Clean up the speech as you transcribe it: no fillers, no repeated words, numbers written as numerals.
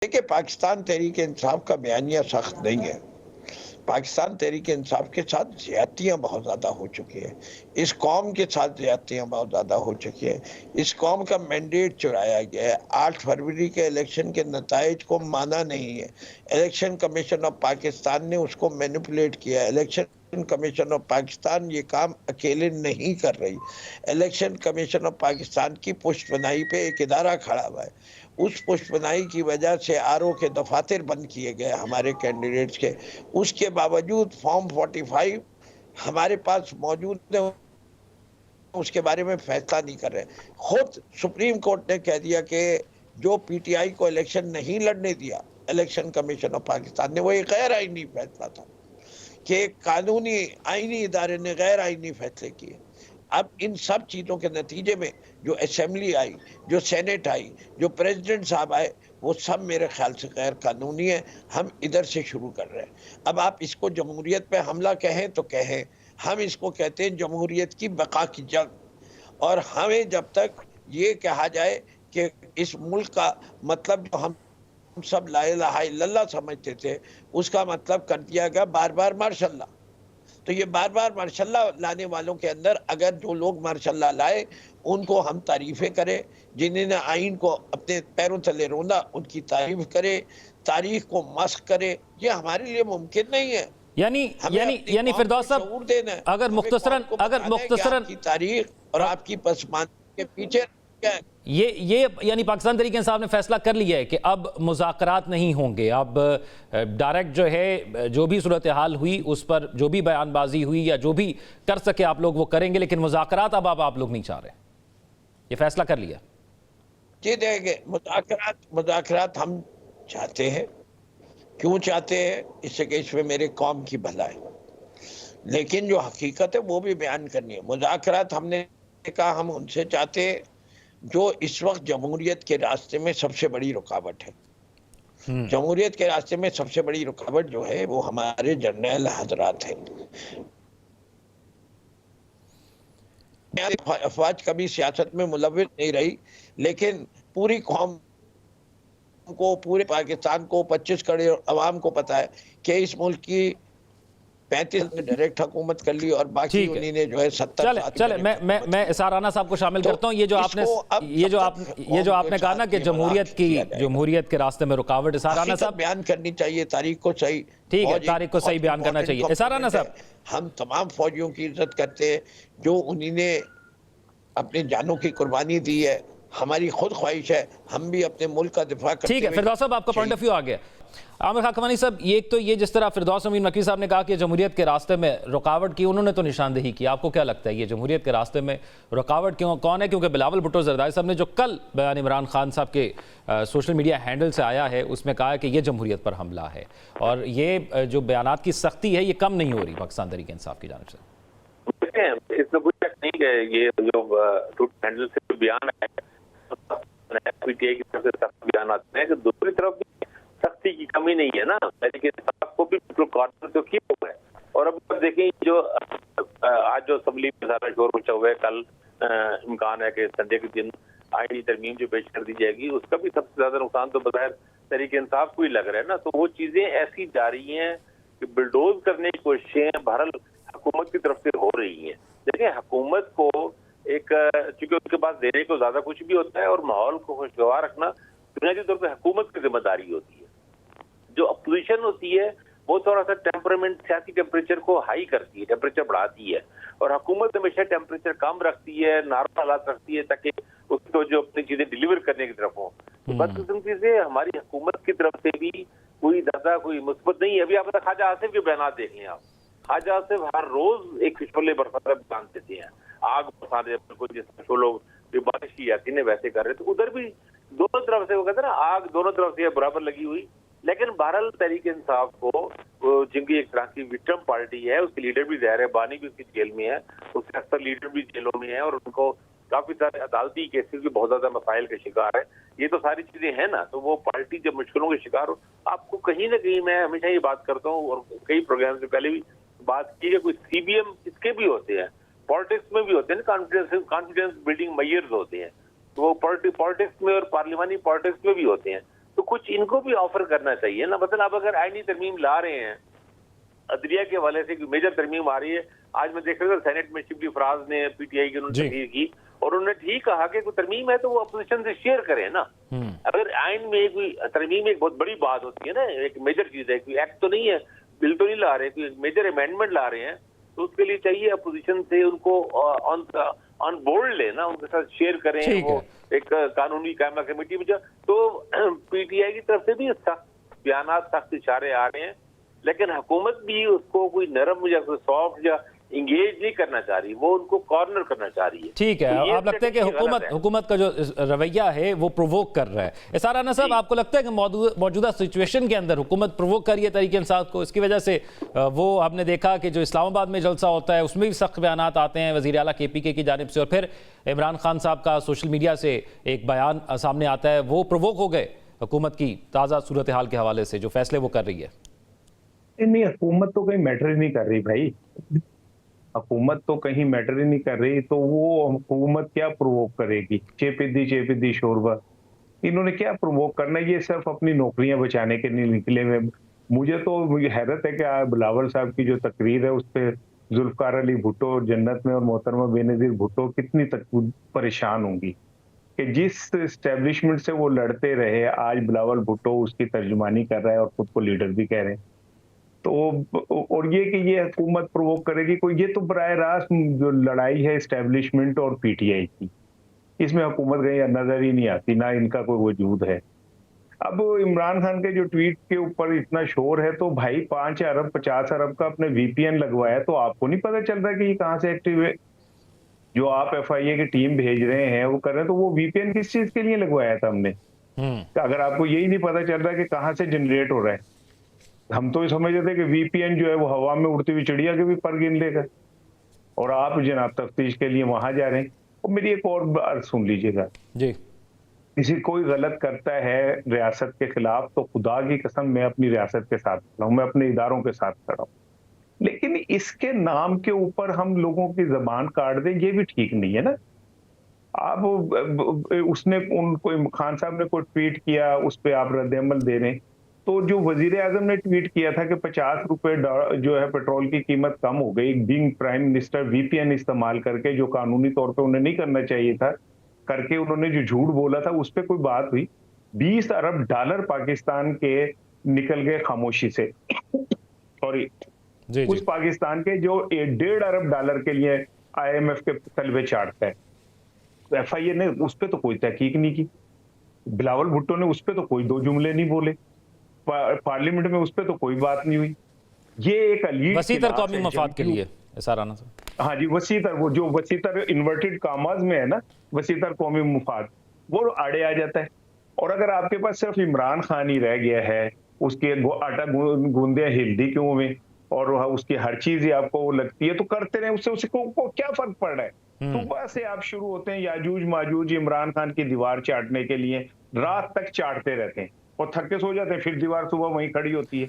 देखिए, पाकिस्तान तहरीक इंसाफ का बयानिया सख्त नहीं है। पाकिस्तान तहरीक इंसाफ के साथ ज्यादतियाँ बहुत ज़्यादा हो चुकी हैं। इस कौम के साथ ज्यादतियाँ बहुत ज़्यादा हो चुकी हैं। इस कौम का मैंडेट चुराया गया है। 8 फरवरी के इलेक्शन के नताइज को माना नहीं है। इलेक्शन कमीशन ऑफ पाकिस्तान ने उसको मैनिपुलेट किया है। इलेक्शन कमीशन ऑफ पाकिस्तान ये काम अकेले नहीं कर रही। इलेक्शन कमीशन ऑफ पाकिस्तान की पुष्टबनाई पे एक इदारा खड़ा हुआ है। उस पुष्टबनाई की वजह से आरओ के दफातर बंद किए गए हमारे कैंडिडेट्स के। उसके बावजूद फॉर्म 45 हमारे पास मौजूद है, उसके बारे में फैसला नहीं कर रहे। खुद सुप्रीम कोर्ट ने कह दिया कि जो पीटीआई को इलेक्शन नहीं लड़ने दिया इलेक्शन कमीशन ऑफ पाकिस्तान ने, वो एक गैर आईनी फैसला था कि कानूनी आईनी इदारे ने गैर आईनी फैसले किए। अब इन सब चीज़ों के नतीजे में जो असेंबली आई, जो सेनेट आई, जो प्रेसिडेंट साहब आए, वो सब मेरे ख्याल से गैर कानूनी है। हम इधर से शुरू कर रहे हैं। अब आप इसको जमहूरियत पे हमला कहें तो कहें, हम इसको कहते हैं जमहूरियत की बका की जंग। और हमें जब तक ये कहा जाए कि इस मुल्क का मतलब जो हम सब ला इलाहा इल्लल्लाह समझते थे, उसका मतलब कर दिया गया बार बार मार्शल्लाह। तो ये बार बार मार्शल्लाह लाने वालों के अंदर अगर जो लोग मार्शल्लाह लाए उनको हम तारीफें करें, जिन्होंने आइन को अपने पैरों तले रोंदा उनकी तारीफ करें, तारीख को मस्ख करें, ये हमारे लिए मुमकिन नहीं है। यानी फिरदौस साहब, अगर मुख्तसरन की तारीख और आपकी पसमानदी के पीछे क्या है? ये यानी पाकिस्तान तहरीक इंसाफ ने फैसला कर लिया है कि अब मुज़ाकरात नहीं होंगे। अब डायरेक्ट जो है, जो भी सूरत हाल हुई उस पर जो भी बयानबाजी हुई या जो भी कर सके आप लोग वो करेंगे, लेकिन मुज़ाकरात अब आप लोग नहीं चाह रहे। ये फैसला कर लिया जी। देखेंगे, मुज़ाकरात हम चाहते हैं। क्यों चाहते हैं? इससे कि इसमें मेरे कौम की भलाई, लेकिन जो हकीकत है वो भी बयान करनी है। मुज़ाकरात हमने कहा हम उनसे चाहते हैं जो इस वक्त जमहूरियत के रास्ते में सबसे बड़ी रुकावट है। जमहूरियत के रास्ते में सबसे बड़ी रुकावट जो है वो हमारे जर्नैल हजरात हैं। अफवाज कभी सियासत में मुलव्विस नहीं रही, लेकिन पूरी कौम को, पूरे पाकिस्तान को, 25 करोड़ अवाम को पता है कि इस मुल्क की 35 ने डायरेक्ट हुकूमत कर ली और बाकी उन्हीं ने जो है 70। चले मैं इसार राना साहब को शामिल करता हूं। ये जो आपने कहा ना कि जमहूरियत के रास्ते में रुकावट, इसार राना साहब बयान करनी चाहिए, तारीख को सही, ठीक है, तारीख को सही बयान करना चाहिए। इसार राना साहब, हम तमाम फौजियों की इज्जत करते हैं जो उन्हीं ने अपनी जानों की कुर्बानी दी है। हमारी खुद ख्वाहिश है हम भी अपने मुल्क का दिफा करते। ठीक है, फिरदौस साहब आपका पॉइंट ऑफ व्यू आ गया। आमिर खान कमानी साहब, ये जिस तरह फिरदौस अमीन मक्की साहब ने कहा कि जमहूरियत के रास्ते में रुकावट की, उन्होंने तो निशानदेही की। आपको क्या लगता है ये जमहूरियत के रास्ते में रुकावट कौन है? क्योंकि बिलावल भुट्टो जरदारी साहब ने जो कल बयान इमरान खान साहब के सोशल मीडिया हैंडल से आया है उसमें कहा है कि ये जमहूरियत पर हमला है, और ये जो बयानात की सख्ती है ये कम नहीं हो रही पाकिस्तान तहरीक इंसाफ की जानिब से। इसमें कोई शक नहीं है, ये जो हैंडल से बयान है पीटीआई की तरफ से सख्त बयान आते हैं कि दूसरी तरफ भी सख्ती की कमी नहीं है ना, लेकिन को भी कॉर्नर तो किया हुआ है। और अब देखें जो आज जो असेंबली में सारा शोर मचा हुआ है, कल इम्कान है कि संडे के दिन आईनी तरमीम जो पेश कर दी जाएगी, उसका भी सबसे ज्यादा नुकसान तो बगैर तहरीक इंसाफ को ही लग रहा है ना। तो वो चीजें ऐसी जा रही हैं कि बुलडोज करने की कोशिशें बहरहाल हुकूमत की तरफ से हो रही हैं। देखिए, हुकूमत को एक, चूंकि उनके पास देने को ज्यादा कुछ भी होता है और माहौल को खुशगवार रखना बुनियादी तौर पर हुकूमत की जिम्मेदारी होती है। जो अपोजिशन होती है वो थोड़ा सा टेम्परामेंट, सियासी टेम्परेचर को हाई करती है, टेम्परेचर बढ़ाती है, और हुकूमत हमेशा टेम्परेचर कम रखती है, नॉर्मल हालात रखती है ताकि उसको जो अपनी चीजें डिलीवर करने की तरफ हो। तो बदकिस्मती से हमारी हुकूमत की तरफ से भी कोई ज्यादा कोई मुस्बत नहीं है। अभी आप ख्वाजा आसिफ के बयान देख लें आप, ख्वाजा आसिफ हर रोज एक शोले बरसात बयान देते हैं, आग बरसा दे, जिस लोग बारिश की जाती है वैसे कर रहे। तो उधर भी दोनों तरफ से वो कहते हैं ना, आग दोनों तरफ से बराबर लगी हुई। लेकिन बहरहाल तहरीक इंसाफ को, जिनकी एक तरह की विक्टिम पार्टी है, उसके लीडर भी ज़ाहिर है, बानी भी उसकी जेल में है, उसके अक्सर लीडर भी जेलों में है, और उनको काफी सारे अदालती केसेस भी बहुत ज्यादा मसाइल के शिकार है। ये तो सारी चीजें हैं ना, तो वो पार्टी जब मुश्किलों के शिकार हो, आपको कहीं ना कहीं, मैं हमेशा ये बात करता हूँ और कई प्रोग्राम से पहले भी बात की है, कोई सीबीएम इसके भी होते हैं, पॉलिटिक्स में भी होते हैं, कॉन्फिडेंस बिल्डिंग मेजर्स होते हैं, तो वो पॉलिटिक्स में और पार्लिमानी पॉलिटिक्स में भी होते हैं। तो कुछ इनको भी ऑफर करना चाहिए ना। मतलब आप अगर आईनी तरमीम ला रहे हैं, अदलिया के हवाले से मेजर तरमीम आ रही है, आज मैं देख रहा था सेनेट में शिबली फराज ने पीटीआई की उन्होंने तकरीर की और उन्होंने ठीक कहा कि कोई तरमीम है तो वो अपोजिशन से शेयर करें ना। अगर आइन में कोई तरमीम एक बहुत बड़ी बात होती है ना, एक मेजर चीज है, कोई एक्ट तो नहीं है, बिल तो नहीं ला रहे, कोई मेजर अमेंडमेंट ला रहे हैं, तो उसके लिए चाहिए अपोजिशन से उनको ऑन बोर्ड लेना, उनके साथ शेयर करें, वो एक कानूनी कायमा कमेटी में। तो पीटीआई की तरफ से भी सख्त बयान, सख्त इशारे आ रहे हैं, लेकिन हुकूमत भी उसको कोई नरम या कोई सॉफ्ट या इंगेज नहीं करना चाह रही, वो उनको कॉर्नर करना चाह रही है। ठीक है, तो आप लगता है कि हुकूमत का जो रवैया है वो प्रोवोक कर रहा है। इसार राना साहब, आपको लगता है कि मौजूदा सिचुएशन के अंदर हुकूमत प्रोवोक कर रही है तहरीक इंसाफ को? इसकी वजह से वो हमने देखा कि जो इस्लामाबाद में जलसा होता है उसमें भी सख्त बयान आते हैं वज़ीर आला KPK की जानिब से, और फिर इमरान खान साहब का सोशल मीडिया से एक बयान सामने आता है, वो प्रोवोक हो गए हुकूमत की ताज़ा सूरत हाल के हवाले से जो फैसले वो कर रही है? नहीं, हुकूमत तो कहीं मैटर ही नहीं कर रही भाई, हुकूमत तो कहीं मैटर ही नहीं कर रही, तो वो हुकूमत क्या प्रोवोक करेगी? चेपिद्दी शोरबा, इन्होंने क्या प्रोवोक करना? ये सिर्फ अपनी नौकरियां बचाने के लिए निकले हुए। मुझे हैरत है कि बिलावल साहब की जो तकरीर है उस पर जुल्फकार अली भुट्टो जन्नत में और मोहतरमा बेनजीर भुट्टो कितनी तक परेशान होंगी कि जिस एस्टेब्लिशमेंट से वो लड़ते रहे, आज बिलावल भुट्टो उसकी तर्जुमानी कर रहा है और खुद को लीडर भी कह रहे हैं। तो और ये कि ये हुकूमत प्रोवोक करेगी कोई, ये तो बराह रास्त जो लड़ाई है एस्टेब्लिशमेंट और पीटीआई की, इसमें हुकूमत कहीं नजर ही नहीं आती, ना इनका कोई वजूद है। अब इमरान खान के जो ट्वीट के ऊपर इतना शोर है, तो भाई 5 अरब 50 अरब का अपने VPN लगवाया, तो आपको नहीं पता चल रहा कि ये कहाँ से एक्टिव है? जो आप FIA की टीम भेज रहे हैं वो कर रहे हैं, तो वो VPN किस चीज के लिए लगवाया था हमने? अगर आपको यही नहीं पता चल रहा कि कहाँ से जनरेट हो रहा है, हम तो समझते थे कि VPN जो है वो हवा में उड़ती हुई चिड़िया के भी पर गिन लेगा, और आप जनाब तफ्तीश के लिए वहां जा रहे हैं। और मेरी एक और बात सुन लीजिएगा जी, किसी कोई गलत करता है रियासत के खिलाफ, तो खुदा की कसम मैं अपनी रियासत के साथ खड़ा हूं, मैं अपने इदारों के साथ खड़ा हूं, लेकिन इसके नाम के ऊपर हम लोगों की जबान काट दें, ये भी ठीक नहीं है ना। आप उसने उनको खान साहब ने कोई ट्वीट किया, उस पर आप रद्द-ए-अमल दे रहे हैं। तो जो वजीर आजम ने ट्वीट किया था कि 50 रुपए जो है पेट्रोल की कीमत कम हो गई, बीइंग प्राइम मिनिस्टर, VPN इस्तेमाल करके, जो कानूनी तौर पे उन्हें नहीं करना चाहिए था, करके उन्होंने जो झूठ बोला था उस पर कोई बात हुई। 20 अरब डॉलर पाकिस्तान के निकल गए खामोशी से सॉरी, उस पाकिस्तान के जो 1.5 अरब डॉलर के लिए IMF के तलबे चाटता है। FIA ने उस पर तो कोई तहकीक नहीं की, बिलावल भुट्टो ने उस पर तो कोई 2 जुमले नहीं बोले, पार्लियामेंट में उस पर तो कोई बात नहीं हुई। ये एक वसीतर कौमी मफाद के लिए साराना से, हाँ जी, वसीतर, वो जो वसीतर इन्वर्टेड कामाज में है ना, वसीतर कौमी मफाद, वो आड़े आ जाता है। और अगर आपके पास सिर्फ इमरान खान ही रह गया है, उसके आटा गूंदे हिल्दी क्यों में, और उसकी हर चीज ही आपको वो लगती है, तो करते रहे, उससे उसको क्या फर्क पड़ रहा है? सुबह से आप शुरू होते हैं याजूज माजूज इमरान खान की दीवार चाटने के लिए, रात तक चाटते रहते हैं और थक के सो जाते हैं, फिर दीवार सुबह वहीं खड़ी होती है।